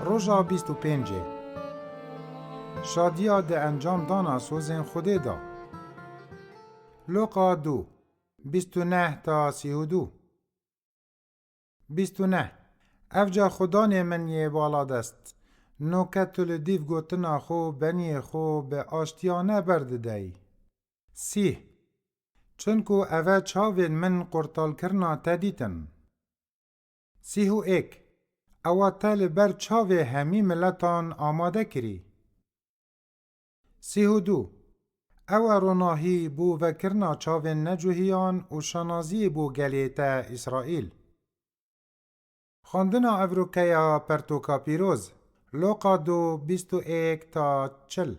روژا 25 شادیا ده انجام دانا سوزن خوده دا. لوقا 2 29 تا 32. 29 افجا خدان من یه بالا دست نوکت لدیف گوتنا خو بنی خو به آشتیانه برده دای. 30 چونکو اوه چاوین من قرطال کرنا تدیتن. 31 اوه تل بر چاوه همی ملتان آماده کری. 32 اوه روناهی بو وکرنا چاوین نجوهیان و شنازی بو گلیتا اسرائیل. خواندنا افروکیا پرتوکا پیروز لوقا 2 21 تا 40.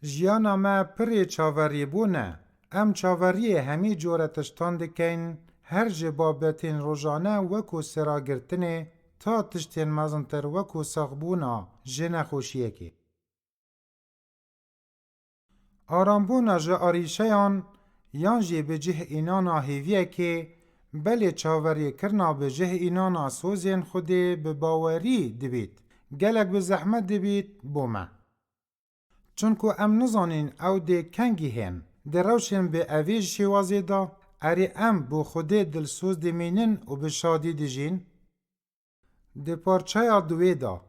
جیانا ما پری چاوری بونه ام چاوری همی جورتشتان دکین هر جبابتین روزانه وکو سراگرتنه تا تشتین مزنتر وکو سغبونا جن خوشیه که. آرامبونا جه آریشیان یان جه بجه اینانا هیویه که بله چاوری کرنا بجه اینانا سوزین خوده به باوری دبید گلک به زحمت دبید بومه. چونکو ام نزانین او ده کنگی هن ده روشن به اویج شوازی دا اری ام بو خوده دلسوز دمینن و به شادی دجین. ده پارچه دوی دا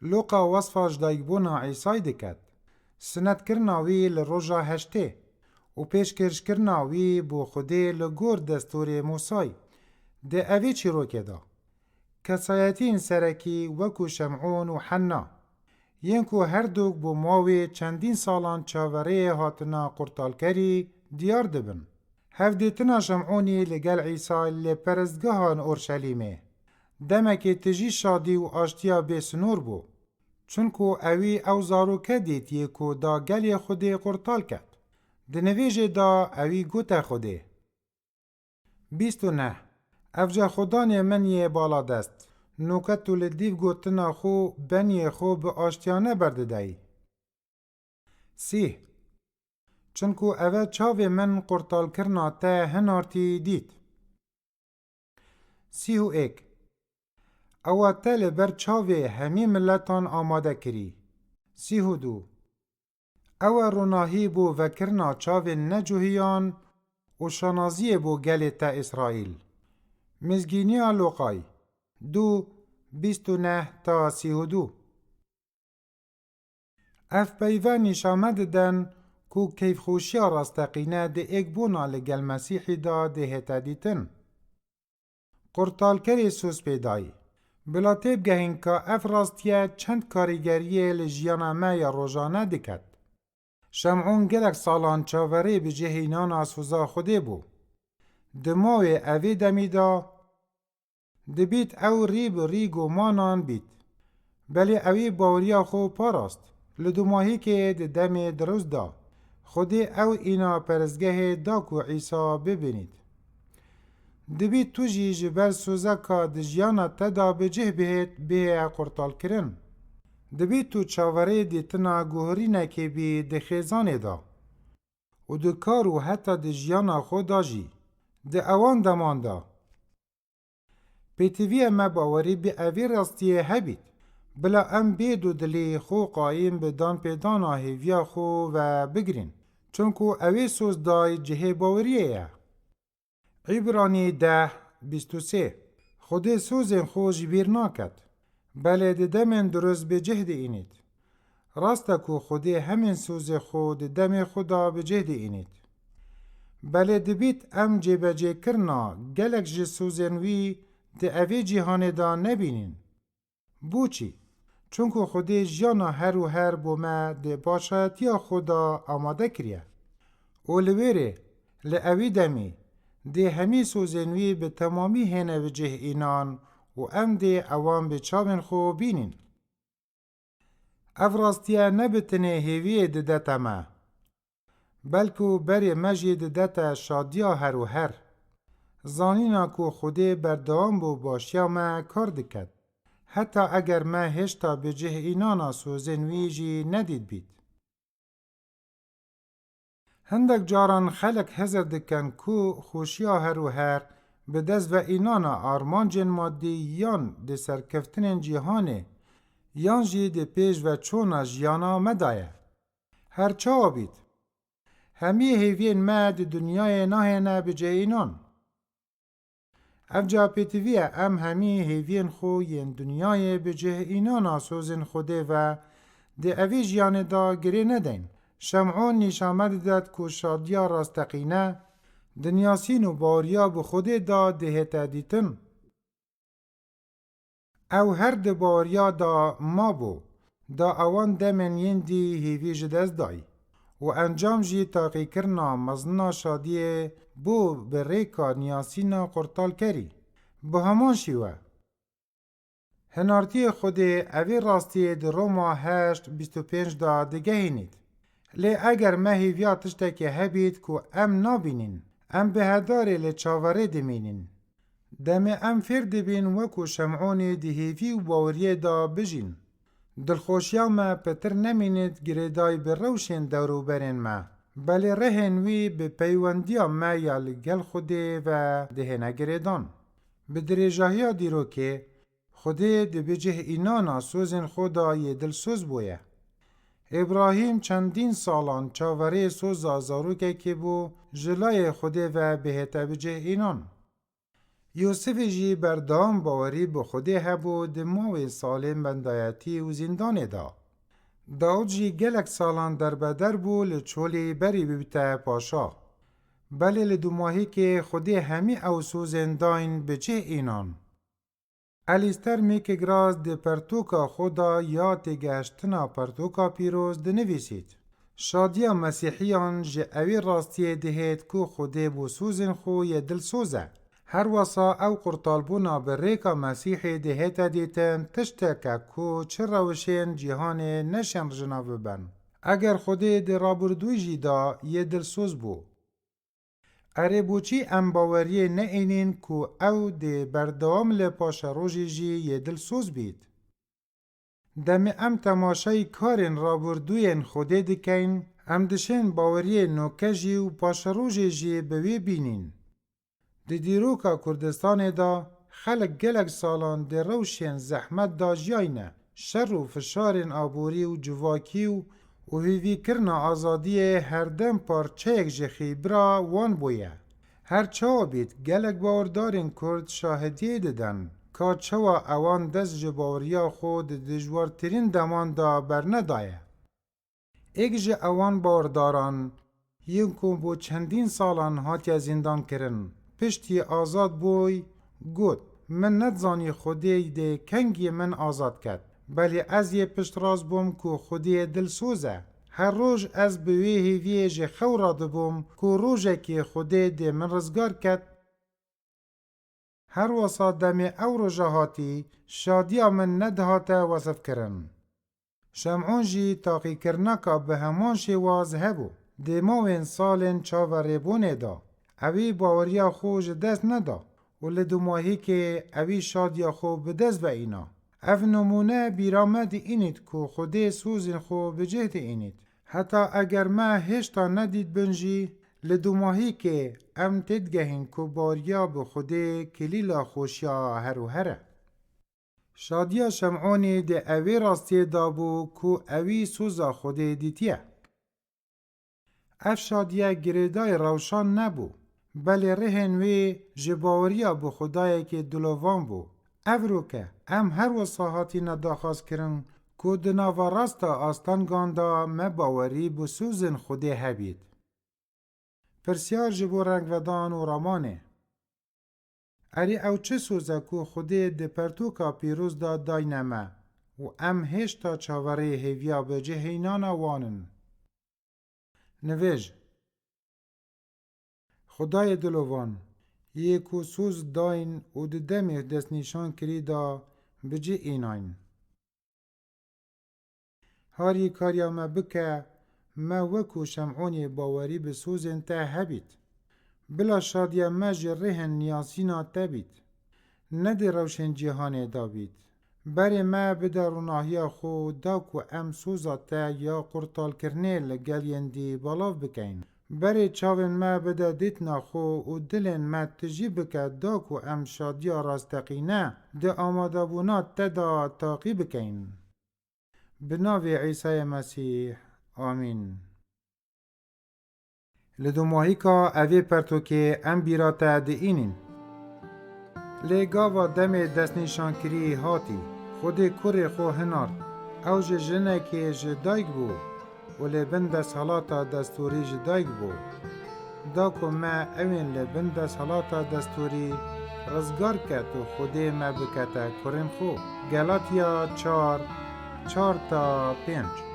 لوقا وصفاش دایگبونا عیسای دکد سنت کرناوی لروژا هشته و پیش کرش کرناوی بو خوده لگور دستور موسای ده اوی چی رو که دا کسایتین سرکی وکو شمعون و حنا ینکو هر دوک بو ماوی چندین سالان چاوره هاتنا قرطالکری دیار دبن. هفدیتنا شمعونی لگل عیسای لپرزگاهان اورشلیمه. دمکی تجی شادی و آشتیا بسنور بو. چونکو اوی او زاروکه دیت یکو دا گلی خوده قرطال کد. دنویج دا اوی گوته خوده. 29 افجا خودان من یه بالا دست. نوکتو لدیف گوتنا خو بنی خو به آشتیانه برده دای. 30 چونکو اوه چاوه من قرطال کرنا تا هنارتی دید. 31 اوه تل بر چاوه همی ملتان آماده کری. 32 اوه روناهی بو وکرنا چاوه نجوهیان و شنازی بو گلیتا اسرائیل. مزگینیا لوقای 2 29 تا 32. اف پیوه نشامد دن کو کیف خوشیا راستقینه ده اگبونا لگل مسیحی دا ده هتدیتن. قرطال کری سوز پیدای. بلا تیب گهین که اف راستیه چند کاریگریه لجیانا ما یا روزانه دکد. شمعون گلک سالان چاوره به جهینان سوزا خوده بو. دماوی اوی دمی دا دبیت او ریب ریگو مانان بیت. بلی اوی باوریا خو پاراست. لدوماهی که ده دم دروز دا. خودی او اینا پرزگه دا کو عیسا ببینید. دبیت تو جی جبر سوزکا دجیانا تدا بجه بهت به قرطال کرن. دبیت تو چاوره دیتنا گوهری نکی بی دخیزانه دا. و ده کارو حتی دجیانا خود جی. ده اوان دمان دا. پیتوی ما باوری به اوی راستیه هبید. بلا ام بیدو دلی خو قایم بدان پیدان آهیویا خو و بگرین. چونکو اوی سوز دای جه باوریه. عبرانی 10 23 خود سوزن خو جبیر ناکد. بله ده دمن درست به جهد اینید. راستا کو خودی همین سوز خود دم خدا به جهد اینید. بله دبیت ام جبه جه کرنا گلک جه سوزنوی ده اوی جهان دا نبینین. بوچی؟ چونکو خودی جانا هر و هر بومه ده باشایتی خدا آماده کریه. اولویره لعوی دمی ده همی سوزنوی به تمامی هنه وجه اینان و ام ده اوان به چاون خو بینین. افراستیه نبتنه هیویه ده دتا ما. بلکو بری مجی ده دتا شادیا هر و هر. زانینا کو خودی بردوام بو باشیا ما کار دکد. حتی اگر ما هشتا به جه اینانا سوزنوی جی ندید بید. هندک جاران خلق هزر دکن کو خوشیا هر و هر به دست و اینانا آرمانجن مادی یان ده سرکفتن جیهانه یان جی ده پیش و چونا جیانا مدایه. هرچا بید همی هیوین ما ده دنیای نهینه بجه اینان. افجا پیتویه ام همی هیوین خو ین دنیای بجه اینانا سوزن خوده و ده اوی جیانه دا گره ندین. شمعون نیشامد داد که شادیا راستقینه دنیاسین و باریا بخوده دا دهتا دیتن. او هر ده باریا دا ما بو دا اوان دمن یندی هیوی جدست دای و انجام جی تاقی کرنا مزنا شادیه بو به ریکا نیاسینا قرطال کری. به همان شیوه هنارتی خود اوی راستی ده روما 8:25 دا دگهینید. لی اگر مهیویا تشتکی هبید که ام نابینین ام بهداری لچاوره دمینین. دم ام فرد بین وکو شمعونی دهیوی و باوریه دا بجین. دلخوشیا ما پتر نمینید گریدای به روشن دورو برین ما. بله رهن وی به پیوندیا ما یا لگل خوده و دهنه گریدان. به دریجاهیا دیرو که خوده ده بجه اینانا سوزن خودا یه دلسوز بویه. ابراهیم چندین سالان چاوره سوزا زاروکه که بو جلای خوده و بهتا بجه اینان. یوسف جی بردام باوری به خوده هبو دماوی سالم بندایتی و زندان دا. داود جی گلک سالان در بدر بو لچولی بری بیتا پاشا. بله لدو ماهی که خوده همی او سوزن داین بجه اینان. الیستر میک گراز ده پرتوکا خدا یا تگشتنا پرتوکا پیروز ده نویسید. شادیا مسیحیان جه اوی راستی دهید که خوده بو سوزن خو یه دل سوزه. هر وصا او قرطالبونا بریکا مسیحی دهیتا دیتن تشتکا که چه روشین جهان نشن جناب بن. اگر خوده ده رابردوی جیدا یه دل سوز بو. اره بوچی ام باوریه نه اینین که او ده بردوام لپاش روژی جی یه دل سوز بید. دم ام تماشای کارن رابردوین خوده دکین ام دشن باوریه نوکه جی و پاش روژی جی بوی بینین. ده دیروکا کردستان دا خلق گلک سالان ده روشن زحمت دا جاینه شر و فشارن آبوری و جواکی و هیوی کرنا آزادی هر دم پارچه یک جخی برا وان بویه. هر چاو بید گلک باوردارین کرد شاهدیه ددن که چوا اوان دست جباوریا خود دجوارترین دمان دا برندایه. ایک جه اوان باورداران یکم بو چندین سالان هاتیا زندان کرن. پشتی آزاد بوی گود من ندزانی خودی ده کنگی من آزاد کد. بلی از یه پشت راز بوم که خودی دل سوزه. هر روز از بوی هیویه جه خورا دبوم که روزه که خودی ده من رزگار کد. هر وسا دمی او روزه هاتی شادیا من ندهاته وصف کرن. شمعون جی تاقی کرنکا به همان شواز هبو. ده موین سالن چاوره بونه دا. اوی باوریا خوش دست ندا و لدو ماهی که اوی شادیا خو به دست و اینا. اف نمونه بیرامد اینید که خوده سوزن خو به جهت اینید. حتی اگر ما هشتا ندید بنجی لدو ماهی که ام تدگهین که باریا به خوده کلیلا خوشیا هر و هره. شادیا شمعونی ده اوی راستی دابو که اوی سوزا خوده دیتیه. اف شادیا گریدای روشان نبو. بله رهن وی جباوریا به خدای که دلوان بو. افرو که ام هر وصاحاتی نداخواست کرن که دناوا راستا آستانگان دا مباوری بسوزن خوده هبید. پرسیار جبو رنگ ودان و رامانه. اری او چه سوزه که خوده ده پرتوکا پیروز دا داینمه و ام هشتا چاوره هیویا به جهینانا وانن. نویج خدای دلوان یکو سوز داین و ده دمی دست نشان کری دا بجه ایناین. هاری کاریا ما بکه ما وکو شمعونی باوری بسوزن تا هبید. بلا شادیا ما جرهن نیاسینا تبید. نده روشن جهان دابید. بری ما بداروناهیا خو دا کو ام سوزا تا یا قرطال کرنه لگل یندی بالاف بکین. بری چاوین ما بده دیتنا خو و دلین ما تجی بکد داکو ام شادیا راستقینه ده آماده بونا تدا تاقی بکین. بناوی عیسی مسیح آمین. لدو ماهی که اوی پرتو که ام بیراتا ده اینین. لگاوا دم دست نشان کری هاتی خود کور خو هنار او جنه که جدایگ بو و لبن دست حالاتا دستوری جدایگ بو دا که ما اوین لبن دست حالاتا دستوری رزگار کت و خوده ما بکتا کرن خو. گلاتیا 4:4-5